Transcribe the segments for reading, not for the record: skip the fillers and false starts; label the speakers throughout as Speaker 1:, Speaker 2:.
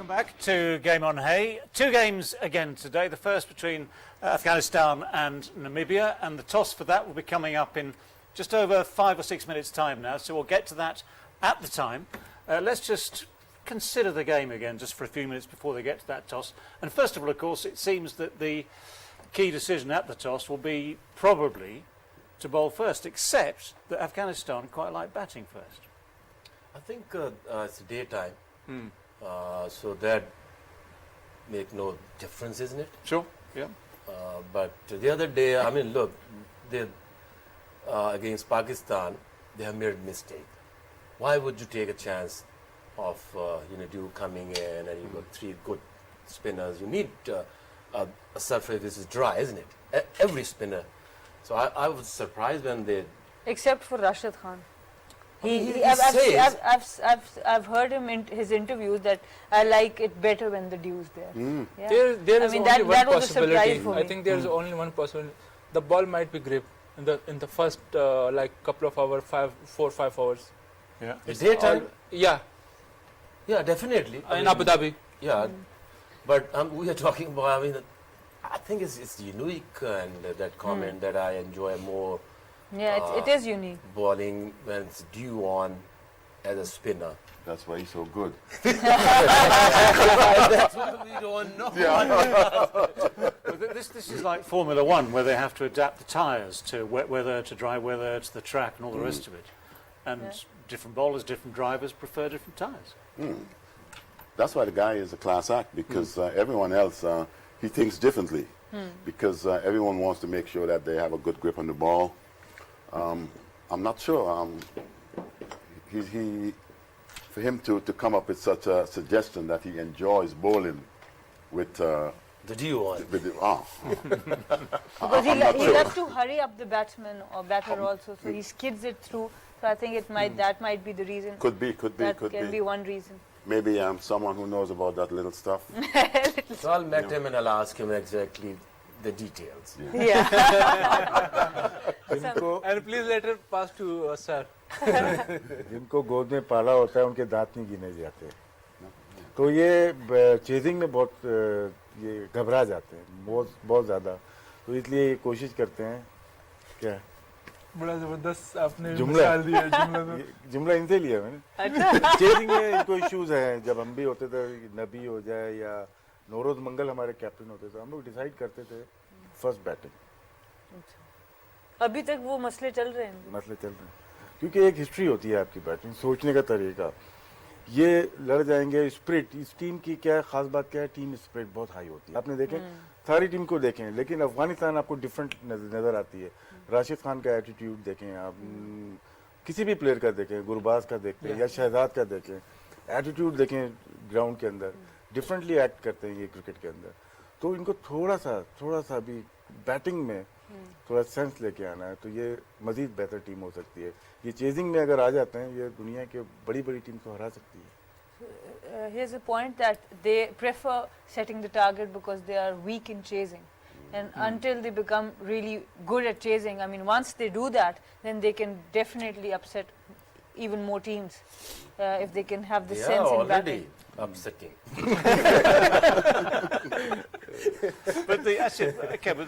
Speaker 1: Welcome back to Game on Hay. Two games again today. The first between Afghanistan and Namibia, and the toss for that will be coming up in just over 5 or 6 minutes' time now. So we'll get to that at the time. Let's just consider the game again just for a few minutes before they get to that toss. And first of all, of course, it seems that the key decision at the toss will be probably to bowl first, except that Afghanistan quite like batting first.
Speaker 2: I think it's daytime, so that make no difference, isn't it?
Speaker 1: Sure, yeah.
Speaker 2: But the other day, I mean, look, they against Pakistan, they have made a mistake. Why would you take a chance of you coming in and you got three good spinners? You need a surface which is dry, isn't it? Every spinner. So I was surprised when they.
Speaker 3: Except for Rashid Khan. I've heard him in his interviews that I like it better when the dew's there. Yeah.
Speaker 4: There is only one possibility.
Speaker 3: For
Speaker 4: I think there is only one possibility. The ball might be gripped in the first couple of hours, 4 or 5 hours.
Speaker 1: Yeah.
Speaker 2: It's daytime.
Speaker 4: Yeah,
Speaker 2: definitely.
Speaker 4: in Abu Dhabi.
Speaker 2: Yeah, but we are talking about. I mean, I think it's unique, and that comment that I enjoy more.
Speaker 3: Yeah, it is unique.
Speaker 2: Bowling when it's dew on as a spinner.
Speaker 5: That's why he's so good.
Speaker 2: That's what we don't know.
Speaker 1: Well, this is like Formula One, where they have to adapt the tyres to wet weather, to dry weather, to the track, and all the rest of it. And different bowlers, different drivers prefer different tyres.
Speaker 5: That's why the guy is a class act, because everyone else, he thinks differently. Because everyone wants to make sure that they have a good grip on the ball. I'm not sure. For him to come up with such a suggestion that he enjoys bowling with
Speaker 2: the dew on.
Speaker 3: Because he loves to hurry up the batsman or batter also, so he skids it through. So I think that might be the reason.
Speaker 5: Could be.
Speaker 3: That can be one reason.
Speaker 5: Maybe someone who knows about that little stuff.
Speaker 2: So I'll meet him and I'll ask him exactly the details.
Speaker 3: Yeah.
Speaker 4: And please later pass to sir.
Speaker 6: जिनको गोद में पाला होता है उनके दांत नहीं गिने जाते, तो ये चेजिंग में बहुत ये घबरा जाते हैं बहुत ज़्यादा, तो इसलिए ये कोशिश करते हैं क्या
Speaker 4: बड़ा जबरदस्त आपने मिसाल दिया
Speaker 6: जुमला इनसे लिया मैंने। चेजिंग में इनको इश्यूज हैं, जब हम भी होते थे, नबी हो जाए या नौरोज मंगल हमारे कैप्टन होते थे, हम लोग डिसाइड करते थे फर्स्ट बैटिंग।
Speaker 3: अभी तक वो मसले चल रहे हैं,
Speaker 6: क्योंकि एक हिस्ट्री होती है आपकी बैटिंग, सोचने का तरीका, ये लड़ जाएंगे। स्पिरिट इस टीम की क्या खास बात क्या है, टीम स्पिरिट बहुत हाई होती है। आपने देखें सारी टीम को देखें, लेकिन अफगानिस्तान आपको डिफरेंट नजर आती है। राशिद खान का एटीट्यूड देखें आप, किसी भी प्लेयर का देखें, गुरबाज का देखें या शहजाद का देखें, एटीट्यूड देखें ग्राउंड के अंदर, डिफरेंटली एक्ट करते हैं ये क्रिकेट के अंदर। तो इनको थोड़ा सा भी बैटिंग में थोड़ा सेंस लेके आना है, तो ये मजीद बेहतर टीम हो सकती है। ये चेजिंग में अगर आ जाते हैं, ये दुनिया के बड़ी टीम को हरा सकती है।
Speaker 3: Here's a point that they prefer setting the target because they are weak in chasing, and until they become really good at chasing, I mean, once they do that, then they can definitely upset even more teams if they can have the sense in batting.
Speaker 2: Upsetting.
Speaker 1: But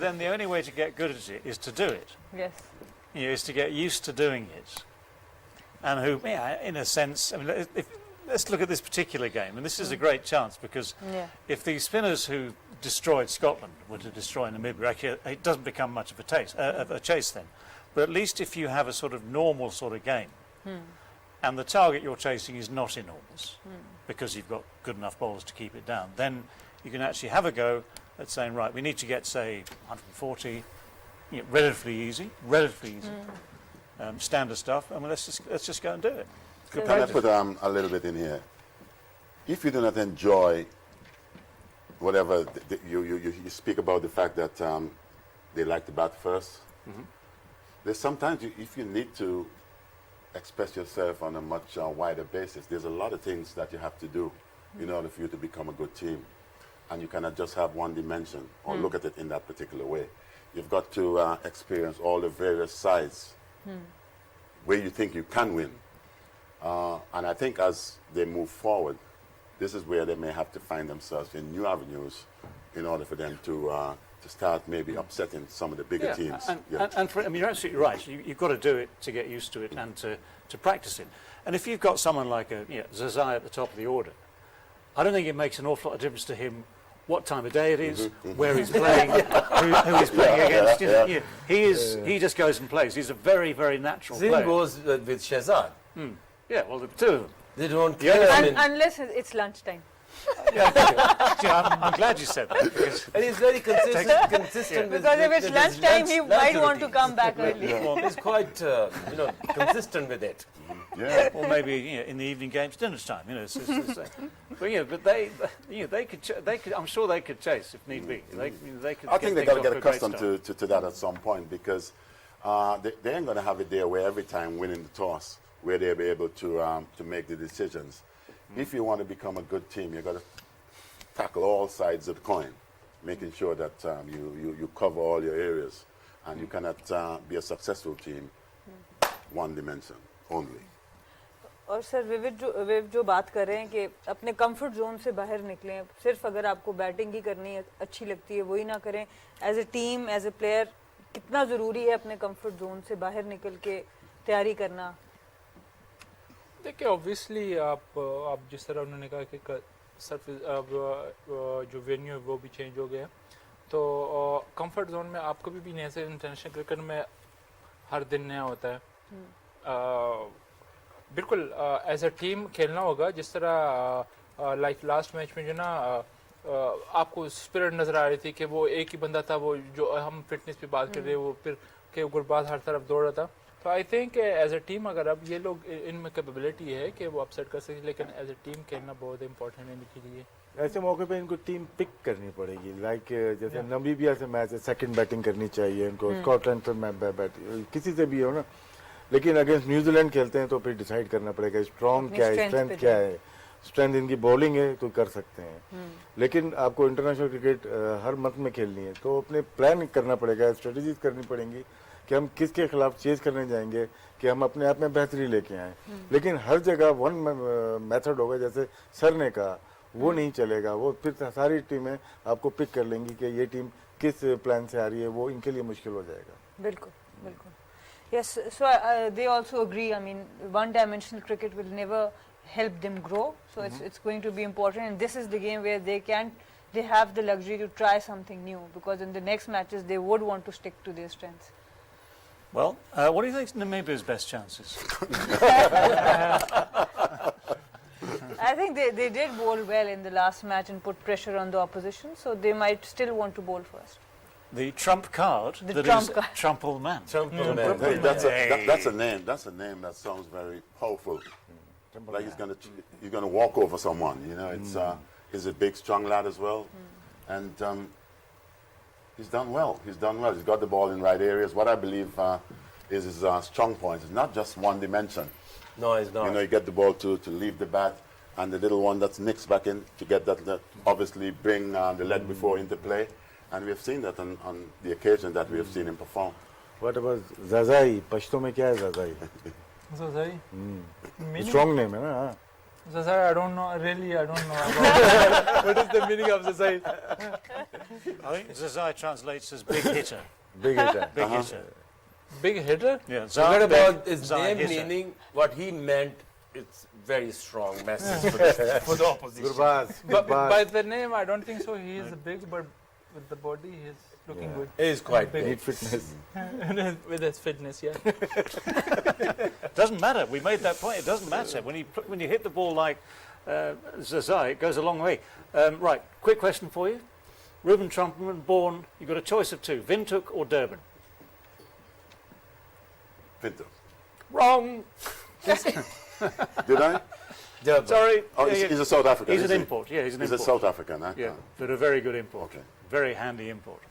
Speaker 1: then the only way to get good at it is to do it.
Speaker 3: Yes.
Speaker 1: Is to get used to doing it. And in a sense, I mean, let's look at this particular game, and this is a great chance, because if the spinners who destroyed Scotland were to destroy Namibia, it doesn't become much of a chase then. But at least if you have a sort of normal sort of game, and the target you're chasing is not enormous, because you've got good enough bowlers to keep it down, then you can actually have a go at saying, right, we need to get, say, 140, relatively easy, standard stuff, and let's just go and do it.
Speaker 5: Can I put a little bit in here? If you do not enjoy whatever, you speak about the fact that they like to bat first, there's sometimes if you need to express yourself on a much wider basis, there's a lot of things that you have to do in order for you to become a good team. And you cannot just have one dimension or look at it in that particular way. You've got to experience all the various sides where you think you can win. And I think as they move forward, this is where they may have to find themselves in new avenues in order for them to start maybe upsetting some of the bigger teams.
Speaker 1: And I mean, you're absolutely right. You've got to do it to get used to it and to practice it. And if you've got someone like Zazai at the top of the order, I don't think it makes an awful lot of difference to him what time of day it is, where he's playing, who he's playing against. He just goes and plays. He's a very, very natural player.
Speaker 2: Same goes with Shehzad.
Speaker 1: Yeah, well, the two of them.
Speaker 2: They don't care.
Speaker 3: Unless it's lunchtime.
Speaker 1: I'm glad you said that.
Speaker 2: And he's very consistent with
Speaker 3: because if it's
Speaker 2: with his
Speaker 3: lunchtime, he might want to
Speaker 2: routine.
Speaker 3: come back early.
Speaker 2: Well, he's quite consistent with it.
Speaker 5: Yeah.
Speaker 1: Or maybe in the evening games, dinner time. But they could. I'm sure they could chase if need be. They could.
Speaker 5: I think they
Speaker 1: got
Speaker 5: got to get accustomed to that at some point, because they ain't going to have it there where every time winning the toss, where they'll be able to make the decisions. If you want to become a good team, you've got to tackle all sides of the coin, making sure that you cover all your areas, and you cannot be a successful team one dimension only.
Speaker 3: और sir vivid जो बात कर रहे हैं कि अपने comfort zone से बाहर निकलें, सिर्फ अगर आपको बैटिंग ही करनी है, अच्छी लगती है, वही ना करें. As a team, as a player, कितना ज़रूरी है अपने कंफर्ट जोन से बाहर निकल के तैयारी करना?
Speaker 4: देखिए ऑब्वियसली आप जिस तरह उन्होंने कहा कि सरफेस अब जो वेन्यू है वो भी चेंज हो गया, तो कंफर्ट जोन में आप कभी भी नहीं, ऐसे इंटरनेशनल क्रिकेट में हर दिन नया होता है. बिल्कुल एज अ टीम खेलना होगा. जिस तरह लाइक लास्ट मैच में जो ना आपको स्पिरिट नज़र आ रही थी कि वो एक ही बंदा था, वो जो हम फिटनेस पे बात कर रहे हैं, वो फिर के गुरबाज हर तरफ दौड़ रहा था. तो I think as a team अगर अब ये लोग इनमें कैपेबिलिटी है कि वो अपसेट कर सकें, लेकिन एज अ टीम खेलना बहुत इंपॉर्टेंट है इनके लिए.
Speaker 6: ऐसे मौके पे इनको टीम पिक करनी पड़ेगी. लाइक जैसे नामीबिया से मैच है, सेकंड बैटिंग करनी चाहिए इनको. स्कॉटलैंड पे बैटिंग किसी से भी हो ना, लेकिन अगेंस्ट न्यूजीलैंड खेलते हैं तो फिर डिसाइड करना पड़ेगा स्ट्रॉन्ग क्या है, स्ट्रेंथ क्या है. स्ट्रेंथ इनकी बॉलिंग है तो कर सकते हैं, लेकिन आपको इंटरनेशनल क्रिकेट हर मंथ में खेलनी है, तो अपने प्लान करना पड़ेगा, स्ट्रेटजीज करनी पड़ेंगी कि हम किसके खिलाफ चेज करने जाएंगे कि हम अपने आप में बेहतरी लेके आए. लेकिन हर जगह वन मेथड होगा, जैसे सर ने कहा, वो नहीं चलेगा. वो फिर सारी टीमें आपको पिक कर लेंगी कि ये टीम किस प्लान से आ रही है, वो इनके लिए मुश्किल हो जाएगा.
Speaker 3: बिल्कुल बिल्कुल. Yes, so they also agree. I mean, one-dimensional cricket will never help them grow. So it's going to be important, and this is the game where they have the luxury to try something new, because in the next matches they would want to stick to their strengths.
Speaker 1: Well, what do you think Namibia's best chances?
Speaker 3: I think they did bowl well in the last match and put pressure on the opposition, so they might still want to bowl first.
Speaker 1: The trump card that is Trumpel Man.
Speaker 5: Hey, that's a name. That's a name that sounds very powerful. Like he's gonna walk over someone. You know, he's a big, strong lad as well, and he's done well. He's done well. He's got the ball in right areas. What I believe is his strong point. It's not just one dimension.
Speaker 2: No, it's not.
Speaker 5: You know, you get the ball to leave the bat, and the little one that's nicks back in to get that obviously bring the leg before into play. And we have seen that on the occasion that we have seen him perform.
Speaker 6: What about Zazai? Pashto में क्या है Zazai?
Speaker 4: Zazai?
Speaker 6: Strong name है ना?
Speaker 4: Zazai, I don't know. Really, I don't know about what is the meaning of Zazai.
Speaker 1: I think Zazai translates as big hitter.
Speaker 6: Big hitter.
Speaker 1: Big hitter.
Speaker 4: Big hitter?
Speaker 1: Yeah.
Speaker 2: Forget about his
Speaker 1: Zai
Speaker 2: name
Speaker 1: hitter.
Speaker 2: meaning. What he meant, it's very strong message for the opposition.
Speaker 4: But by the name, I don't think so. He is big, but with the body, he's looking good.
Speaker 2: He is quite
Speaker 4: Big.
Speaker 2: big.
Speaker 6: Need fitness.
Speaker 4: With his fitness, yeah.
Speaker 1: Doesn't matter. We made that point. It doesn't matter. When you hit the ball like Zazai, it goes a long way. Right. Quick question for you. Reuben Trumpelman, born. You've got a choice of two: Windhoek or Durban.
Speaker 5: Pinto.
Speaker 1: Wrong.
Speaker 5: Did I?
Speaker 1: Sorry.
Speaker 5: Oh, he's a South African.
Speaker 1: He's
Speaker 5: is
Speaker 1: an
Speaker 5: he?
Speaker 1: import. Yeah, he's an
Speaker 5: He's
Speaker 1: import.
Speaker 5: a South African, huh?
Speaker 1: Yeah, but a very good import.
Speaker 5: Okay.
Speaker 1: Very handy import.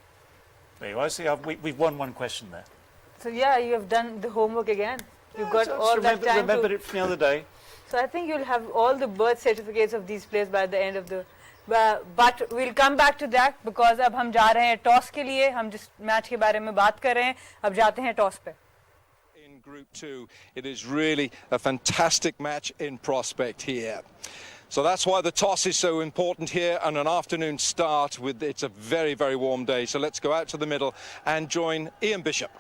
Speaker 1: There you are. See, we've won one question there.
Speaker 3: So yeah, you have done the homework again. You've got all that time
Speaker 1: remembered
Speaker 3: to...
Speaker 1: it from the other day.
Speaker 3: So I think you'll have all the birth certificates of these players by the end of the... But we'll come back to that, because अब हम जा रहे हैं toss के लिए. हम जिस match के बारे में बात कर रहे हैं, अब जाते हैं टॉस पे.
Speaker 7: In Group 2, it is really a fantastic match in prospect here. So that's why the toss is so important here, and an afternoon start with, it's a very, very warm day. So let's go out to the middle and join Ian Bishop.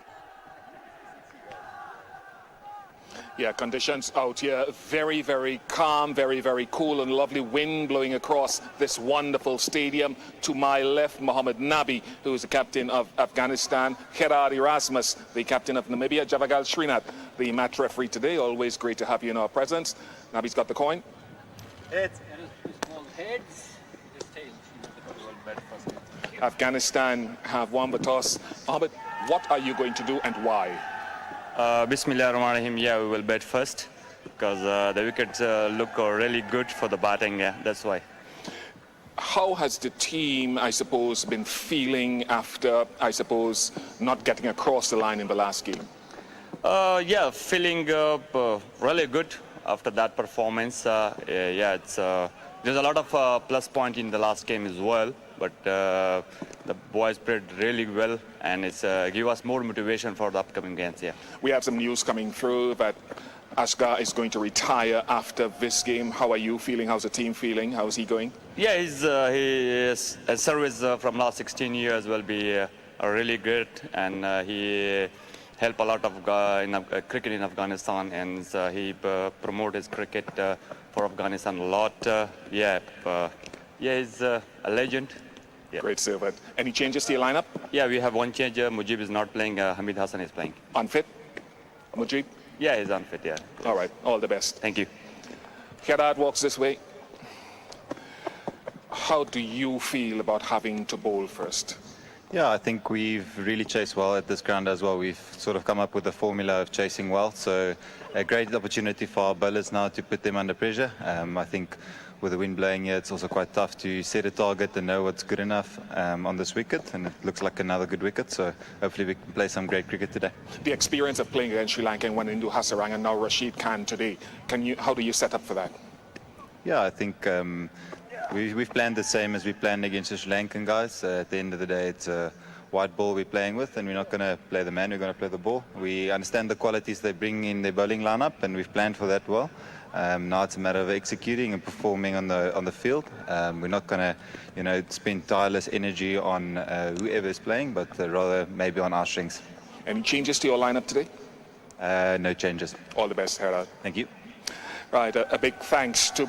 Speaker 8: Yeah, conditions out here very, very calm, very, very cool, and lovely wind blowing across this wonderful stadium. To my left, Mohammed Nabi, who is the captain of Afghanistan. Gerard Erasmus, the captain of Namibia. Javagal Srinath, the match referee today. Always great to have you in our presence. Nabi's got the coin.
Speaker 9: Heads. Heads.
Speaker 8: Afghanistan have won the toss. Mohammed, what are you going to do and why?
Speaker 10: Bismillahirrahmanirrahim, yeah, we will bat first because the wickets look really good for the batting, yeah, that's why.
Speaker 8: How has the team, I suppose, been feeling after, I suppose, not getting across the line in the last game?
Speaker 10: Yeah, feeling really good after that performance. Yeah, it's there's a lot of plus point in the last game as well, but the boys played really well, and it's give us more motivation for the upcoming games. Yeah.
Speaker 8: We have some news coming through that Asghar is going to retire after this game. How are you feeling? How's the team feeling? How's he going?
Speaker 10: Yeah, his service from last 16 years will be really good, and he helped a lot of cricket in Afghanistan, and he promote his cricket for Afghanistan a lot. Yeah, he's a legend. Yeah.
Speaker 8: Great, Javed. Any changes to your lineup?
Speaker 10: Yeah, we have one change. Mujib is not playing. Hamid Hassan is playing.
Speaker 8: Unfit? Mujib?
Speaker 10: Yeah, he's unfit, yeah.
Speaker 8: All right, all the best.
Speaker 10: Thank you.
Speaker 8: Gerard walks this way. How do you feel about having to bowl first?
Speaker 11: Yeah, I think we've really chased well at this ground as well. We've sort of come up with a formula of chasing well. So a great opportunity for our bowlers now to put them under pressure. I think with the wind blowing here, it's also quite tough to set a target and know what's good enough on this wicket. And it looks like another good wicket. So hopefully we can play some great cricket today.
Speaker 8: The experience of playing against Sri Lanka and when Indu Hasarang and now Rashid Khan today, how do you set up for that?
Speaker 11: Yeah, I think we've planned the same as we planned against the Sri Lankan guys. At the end of the day, it's a white ball we're playing with, and we're not going to play the man, we're going to play the ball. We understand the qualities they bring in their bowling lineup, and we've planned for that well. Now it's a matter of executing and performing on the field. We're not going to, spend tireless energy on whoever is playing, but rather maybe on our strengths.
Speaker 8: Any changes to your lineup today?
Speaker 11: No changes.
Speaker 8: All the best, Gerard.
Speaker 11: Thank you.
Speaker 8: Right, a big thanks to